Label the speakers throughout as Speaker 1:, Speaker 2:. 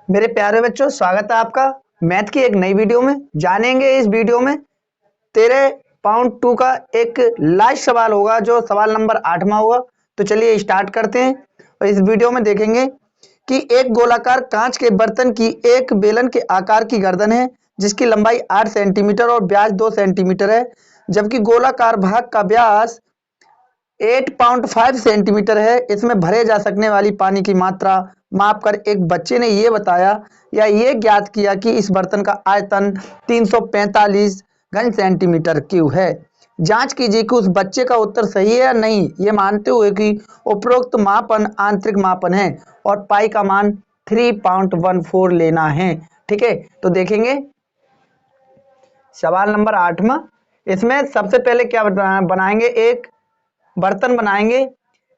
Speaker 1: मेरे प्यारे बच्चों, स्वागत है आपका मैथ की एक नई वीडियो में। जानेंगे इस वीडियो में तेरे पाउंड 2 का एक लास्ट सवाल होगा, जो सवाल नंबर 8वां होगा। तो चलिए स्टार्ट करते हैं। और इस वीडियो में देखेंगे कि एक गोलाकार कांच के बर्तन की एक बेलन के आकार की गर्दन है, जिसकी लंबाई 8 सेंटीमीटर और व्यास 2 सेंटीमीटर है, जबकि गोलाकार भाग का व्यास 8.5 सेंटीमीटर है। इसमें भरे जा सकने वाली पानी की मात्रा माप कर एक बच्चे ने ये बताया या ये ज्ञात किया कि इस बर्तन का आयतन 345 घन सेंटीमीटर क्यूब है। जांच कीजिए कि उस बच्चे का उत्तर सही है या नहीं, ये मानते हुए कि उपरोक्त मापन आंतरिक मापन है और पाई का मान 3.14 लेना है। ठीक है, तो देखेंगे सवाल नंबर 8वां। इसमें सबसे पहले क्या बनाएंगे, एक बर्तन बनाएंगे।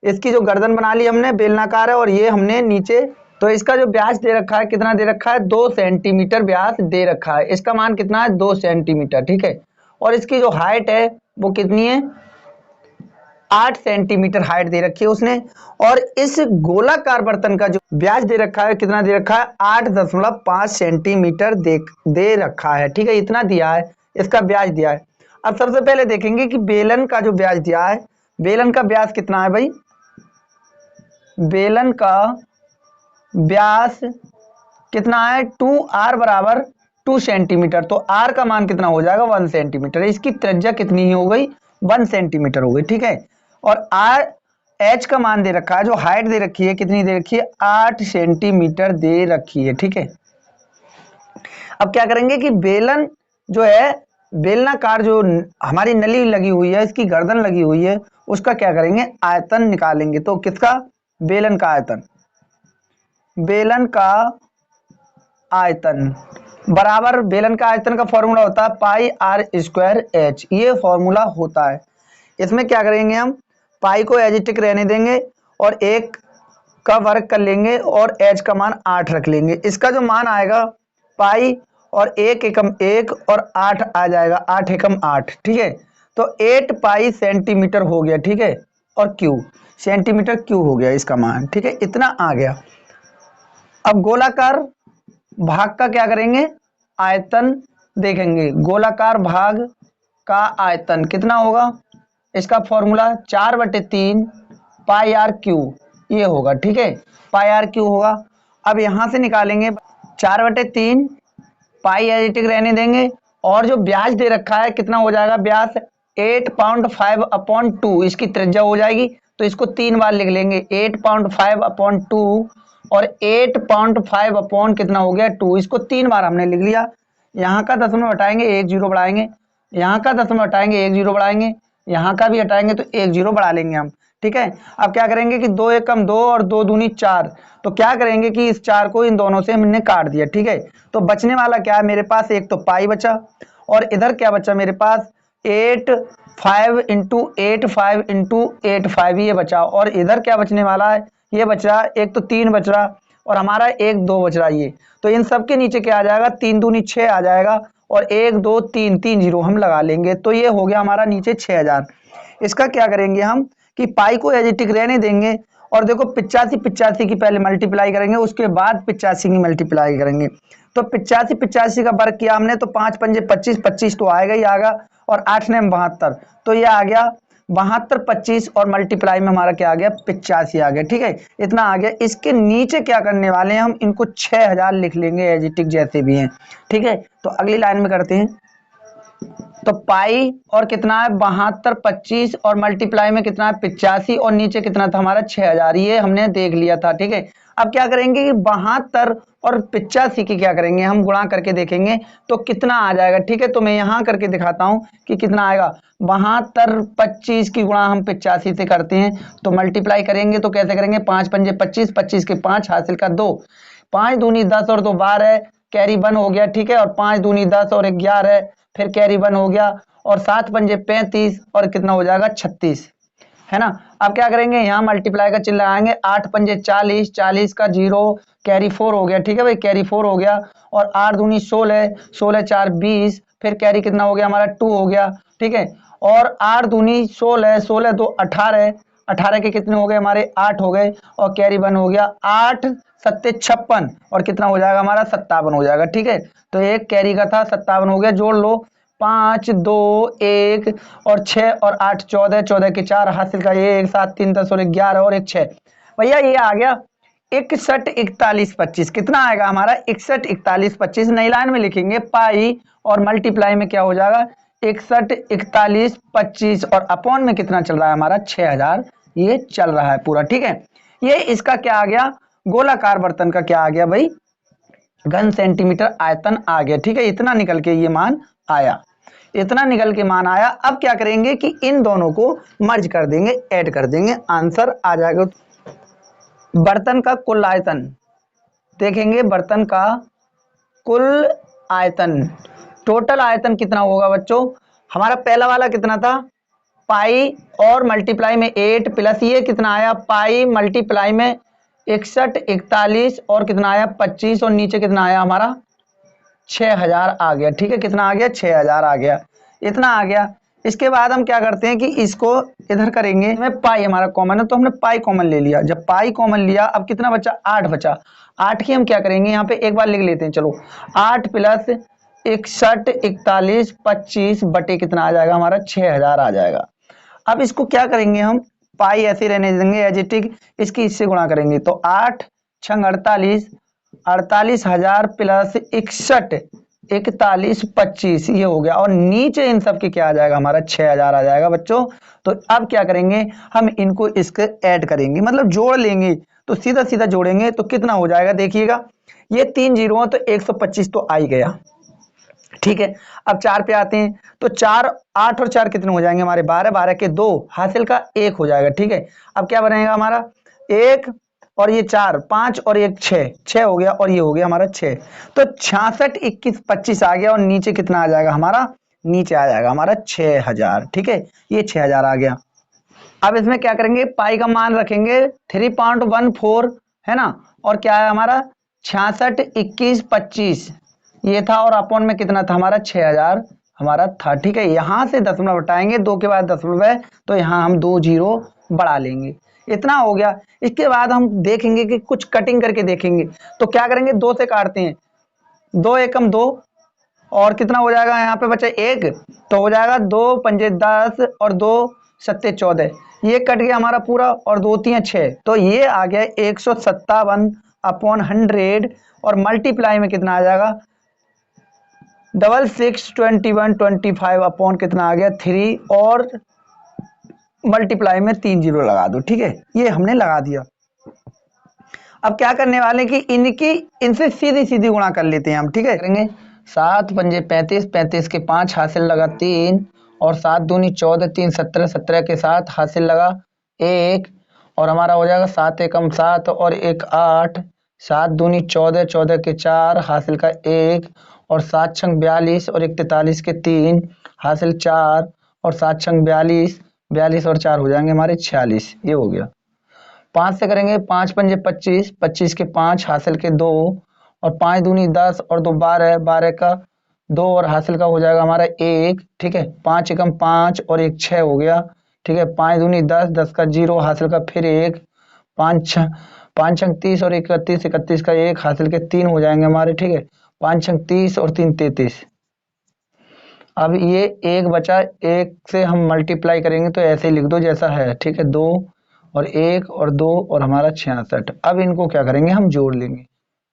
Speaker 1: इसकी जो गर्दन बना ली हमने, बेलनाकार है, और ये हमने नीचे, तो इसका जो व्यास दे रखा है, कितना दे रखा है, 2 सेंटीमीटर व्यास दे रखा है। इसका मान कितना है, 2 सेंटीमीटर। ठीक है, और इसकी जो हाइट है वो कितनी है, 8 सेंटीमीटर हाइट दे रखी है उसने। और इस गोलाकार बर्तन का जो व्यास दे रखा है, कितना दे रखा है, 8.5 सेंटीमीटर दे रखा है। ठीक है, इतना दिया है, इसका व्यास दिया है। अब सबसे पहले देखेंगे कि बेलन का जो व्यास दिया है, बेलन का व्यास कितना है भाई, बेलन का व्यास कितना है, 2r बराबर 2 सेंटीमीटर। तो r का मान कितना हो जाएगा, 1 सेंटीमीटर। इसकी त्रिज्या कितनी ही हो गई, 1 सेंटीमीटर हो गई। ठीक है, और h का मान दे रखा है, जो हाइट दे रखी है, कितनी दे रखी है, 8 सेंटीमीटर दे रखी है। ठीक है, अब क्या करेंगे कि बेलन जो है, बेलनाकार जो हमारी नली लगी हुई है, इसकी गर्दन लगी हुई है, उसका क्या करेंगे, आयतन निकालेंगे। तो किसका, बेलन का आयतन, बेलन का आयतन बराबर, बेलन का आयतन का फॉर्मूला होता है पाई आर स्क्वायर एच, ये फॉर्मूला होता है। इसमें क्या करेंगे, हम पाई को एज इट इज रहने देंगे और एक का वर्ग कर लेंगे और एच का मान 8 रख लेंगे। इसका जो मान आएगा, पाई और 1 एकम 1 और 8 आ जाएगा, 8 एकम 8। ठीक है, तो 8 पाई सेंटीमीटर हो गया। ठीक है, और क्यू सेंटीमीटर क्यू हो गया इसका मान। ठीक है, इतना आ गया। अब गोलाकार भाग का क्या करेंगे, आयतन देखेंगे। गोलाकार भाग का आयतन कितना होगा, इसका फॉर्मूला 4/3 पाई आर क्यू, ये होगा। ठीक है, पाई आर क्यू होगा। अब यहां से निकालेंगे 4/3 पाई एडिटिक रहने देंगे, और जो ब्याज दे रखा है कितना हो जाएगा, ब्यास 8.5/2, इसकी त्रिज्या हो जाएगी। तो इसको 3 बार लिख लेंगे, 8.5/2 और 8.5 कितना हो गया, 2। इसको 3 बार हमने लिख लिया। यहाँ का दशमलव हटाएंगे, 1 0 बढ़ाएंगे, यहाँ का दशमलव हटाएंगे, 1 0 बढ़ाएंगे, यहाँ का भी हटाएंगे तो 1 0 बढ़ा लेंगे हम। ठीक है, अब क्या करेंगे कि 2 एकम 2 और 2 दूनी 4। तो क्या करेंगे कि इस 4 को इन दोनों से हमने काट दिया। ठीक है, तो बचने वाला क्या है मेरे पास, एक तो पाई बचा, और इधर क्या बचा मेरे पास, 8 5 इंटू 8 5 इंटू 8 5, ये बचा। और इधर क्या बचने वाला है, ये बच रहा, एक तो 3 बच रहा और हमारा 1 2 बच रहा ये। तो इन सब के नीचे क्या आ जाएगा, 3 दूनी 6 आ जाएगा, और 1 2 3 3 0 हम लगा लेंगे। तो ये हो गया हमारा नीचे 6000। इसका क्या करेंगे हम कि पाई को एजिटिक रहने देंगे, और देखो 85 की पहले मल्टीप्लाई करेंगे, उसके बाद 85 की मल्टीप्लाई करेंगे। तो 85 का वर्ग किया हमने, तो 5 पंजे 25, 25 तो आएगा ही आएगा, और 8 ने 72, तो ये आ गया 72 25, और मल्टीप्लाई में हमारा क्या आ गया, 85 आ गया। ठीक है, इतना आ गया। इसके नीचे क्या करने वाले हैं हम, इनको 6000 लिख लेंगे एजिटिक जैसे भी हैं। ठीक है, तो अगली लाइन में करते हैं। तो पाई और कितना है, 72 25, और मल्टीप्लाई में कितना है, 85, और नीचे कितना था हमारा, 6000, ये हमने देख लिया था। ठीक है, अब क्या करेंगे कि 72 और 85 की क्या करेंगे, हम गुणा करके देखेंगे तो कितना आ जाएगा। ठीक है, तो मैं यहाँ करके दिखाता हूँ कि कितना आएगा। 72 25 की गुणा हम 85 से करते हैं, तो मल्टीप्लाई करेंगे तो कैसे करेंगे, 5 पंजे 25, 25 के 5 हासिल का 2, 5 दूनी 10 और 2 12, कैरी 1 हो गया। ठीक है, और 5 दूनी 10 और 11, फिर कैरी 1 हो गया, और 7 पंजे 35, और कितना हो जाएगा, 36, है ना। अब क्या करेंगे, यहाँ मल्टीप्लाई का चिन्ह लगाएंगे, 8 पंजे 40, 40 का 0, कैरी 4 हो गया। ठीक है भाई, कैरी 4 हो गया, और 8 दूनी 16, 16 4 20, फिर कैरी कितना हो गया हमारा, 2 हो गया। ठीक है, और 8 दूनी 16, 16 2 18, 18 के कितने हो गए हमारे 8 हो गए और कैरी 1 हो गया 8 सत्ते 56 और कितना हो जाएगा हमारा 57 हो जाएगा। ठीक है, तो एक कैरी का था 57 हो गया। जोड़ लो 5 2 1 और 6 और 8 14, 14 के 4 हासिल का 1 7 3 10 और 11 और 1 6। भैया ये आ गया 61 41 25। कितना आएगा हमारा 61 41 25। नई लाइन में लिखेंगे पाई और मल्टीप्लाई में क्या हो जाएगा 61 41 25 और अपॉन में कितना चल रहा है हमारा 6000 ये चल रहा है पूरा। ठीक है, ये इसका क्या आ गया गोलाकार बर्तन का क्या आ गया भाई घन सेंटीमीटर आयतन आ गया। ठीक है, इतना निकल के ये मान आया, इतना निकल के मान आया। अब क्या करेंगे कि इन दोनों को मर्ज कर देंगे, ऐड कर देंगे, आंसर आ जाएगा। बर्तन का कुल आयतन देखेंगे, बर्तन का कुल आयतन टोटल आयतन कितना होगा बच्चों। हमारा पहला वाला कितना था पाई और मल्टीप्लाई में 8 प्लस ये कितना आया पाई मल्टीप्लाई में 61 41 और कितना आया 25 और नीचे कितना आया हमारा 6000 आ गया। ठीक है, कितना आ गया 6000 आ गया, इतना आ गया। इसके बाद हम क्या करते हैं कि इसको इधर करेंगे, में पाई हमारा कॉमन है तो हमने पाई कॉमन ले लिया। जब पाई कॉमन लिया अब कितना बचा 8 बचा। 8 की हम क्या करेंगे यहाँ पे एक बार लिख लेते हैं, चलो 8 प्लस 61 41 25 बटे कितना आ जाएगा हमारा 6000 आ जाएगा। अब इसको क्या करेंगे हम पाई ऐसे रहने देंगे एज इट इज, इसकी इससे गुणा करेंगे तो 8 छंग 48 48,000 प्लस 61 41 25 ये हो गया और नीचे इन सब के क्या आ जाएगा हमारा 6000 आ जाएगा बच्चों। तो अब क्या करेंगे हम इनको इसके ऐड करेंगे मतलब जोड़ लेंगे, तो सीधा सीधा जोड़ेंगे तो कितना हो जाएगा देखिएगा ये 3 जीरो तो 125 तो आ ही गया। ठीक है, अब 4 पे आते हैं तो 4 8 और 4 कितने हो जाएंगे हमारे 12 12 के 2 हासिल का 1 हो जाएगा। ठीक है, अब क्या बनेगा हमारा 1 और ये 4 5 और 1 6 6 हो गया और ये हो गया हमारा 6। तो 66 21 25 आ गया और नीचे कितना आ जाएगा हमारा नीचे आ जाएगा हमारा 6000। ठीक है, ये 6000 आ गया। अब इसमें क्या करेंगे पाई का मान रखेंगे 3.14 है ना, और क्या है हमारा 66 21 25 ये था और अपॉन में कितना था हमारा 6000 हमारा था। ठीक है, यहां से दशमलव हटाएंगे 2 के बाद दशमलव है तो यहां हम 2 जीरो बढ़ा लेंगे, इतना हो गया। इसके बाद हम देखेंगे कि कुछ कटिंग करके देखेंगे तो क्या करेंगे 2 से काटते हैं 2 एकम 2 और कितना हो जाएगा यहाँ पे बचा 1 तो हो जाएगा 2 पंजे 10 और 2 सत्ते 14 ये कट गया हमारा पूरा और 2 3 6 तो ये आ गया 157 अपॉन 100 और मल्टीप्लाई में कितना आ जाएगा 66 21 25 अपॉन कितना आ गया 3 और मल्टीप्लाई में 3 जीरो लगा दो। ठीक है, ये हमने लगा दिया। अब क्या करने वाले कि इनकी इनसे सीधी सीधी गुणा कर लेते हैं हम। ठीक है, करेंगे 7 पंजे 35 35 के 5 हासिल लगा 3 और 7 दूनी 14 3 17 17 के 7 हासिल लगा 1 और हमारा हो जाएगा 7 एकम 7 और 1 8 7 दूनी 14 14 के 4 हासिल का 1 और 7 छंग 42 और 1 43 के 3 हासिल 4 और 7 छंग 42 42 और 4 हो जाएंगे हमारे 46 ये हो गया। 5 से करेंगे 5 पंजे 25 25 के 5 हासिल के 2 और 5 दूनी 10 और 2 12 12 का 2 और हासिल का हो जाएगा हमारा 1। ठीक है, 5 एकम 5 और 1 6 हो गया। ठीक है, 5 दूनी 10 10 का 0 हासिल का फिर 1 5 छंग 30 और 31 31 का 1 हासिल के 3 हो जाएंगे हमारे। ठीक है, 5 छंग 30 और 3 33। अब ये एक बचा, एक से हम मल्टीप्लाई करेंगे तो ऐसे लिख दो जैसा है। ठीक है, 2 और 1 और 2 और हमारा 66। अब इनको क्या करेंगे हम जोड़ लेंगे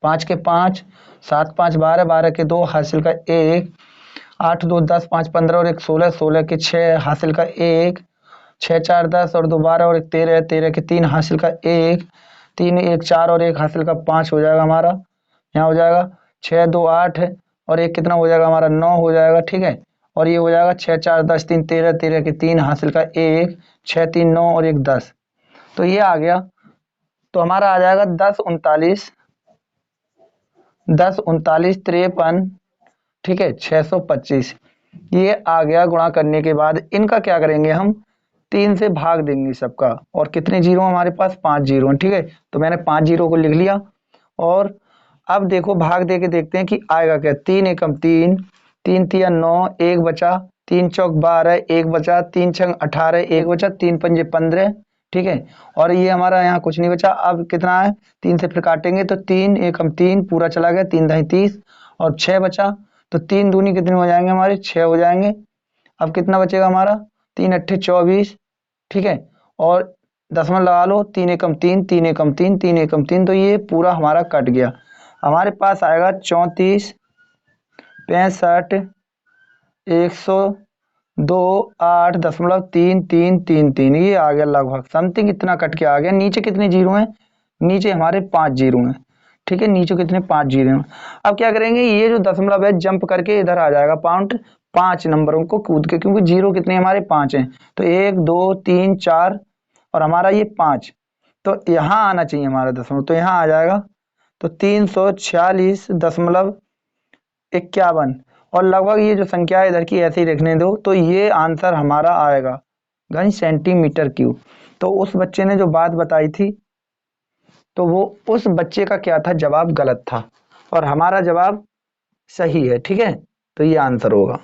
Speaker 1: 5 के 5 7 5 12 12 के 2 हासिल का 1 8 2 10 5 15 और 1 16 16 के 6 हासिल का 1 6 4 10 और 2 12 और 1 13 13 के 3 हासिल का 1 3 1 4 और 1 हासिल का 5 हो जाएगा हमारा। यहाँ हो जाएगा 6 2 8 और 1 कितना हो जाएगा हमारा 9 हो जाएगा। ठीक है, और ये हो जाएगा 6 4 10 3 13 13 के 3 हासिल का 1 6 3 9 और 1 10 तो ये आ गया। तो हमारा आ जाएगा 10 39 53। ठीक है, 625 ये आ गया। गुणा करने के बाद इनका क्या करेंगे हम 3 से भाग देंगे सबका और कितने जीरो हमारे पास 5 जीरो। ठीक है, तो मैंने 5 जीरो को लिख लिया और अब देखो भाग दे के देखते हैं कि आएगा क्या। 3 एकम 3 3 तिया 9 1 बचा 3 चौक 12 1 बचा 3 छंग 18 1 बचा 3 पंजे 15। ठीक है। और ये हमारा यहाँ कुछ नहीं बचा, अब कितना है, 3 से फिर काटेंगे तो 3 एकम 3 पूरा चला गया, 3 दही 30 और 6 बचा, तो 3 दूनी कितने हो जाएंगे हमारे, 6 हो जाएंगे। अब कितना बचेगा हमारा, 3 अट्ठे 24, ठीक है। और दशमलव लगा लो, 3 एकम 3, 3 एकम 3, 3 एकम 3, तो ये पूरा हमारा कट गया। हमारे पास आएगा 34, 65, 102, 8.3333, ये आ गया लगभग समथिंग, इतना कट के आ गया। नीचे कितने जीरो हैं, नीचे हमारे 5 जीरो हैं, ठीक है, नीचे कितने 5 जीरो हैं। अब क्या करेंगे, ये जो दशमलव है जंप करके इधर आ जाएगा पॉइंट 5 नंबरों को कूद के, क्योंकि जीरो कितने हमारे 5 हैं, तो 1 2 3 4 और हमारा ये 5, तो यहाँ आना चाहिए हमारा दशमलव, तो यहाँ आ जाएगा, तो 346.51। और लगभग ये जो संख्या है इधर की ऐसे ही रखने दो, तो ये आंसर हमारा आएगा घन सेंटीमीटर क्यूब। तो उस बच्चे ने जो बात बताई थी, तो वो उस बच्चे का क्या था, जवाब गलत था और हमारा जवाब सही है, ठीक है, तो ये आंसर होगा।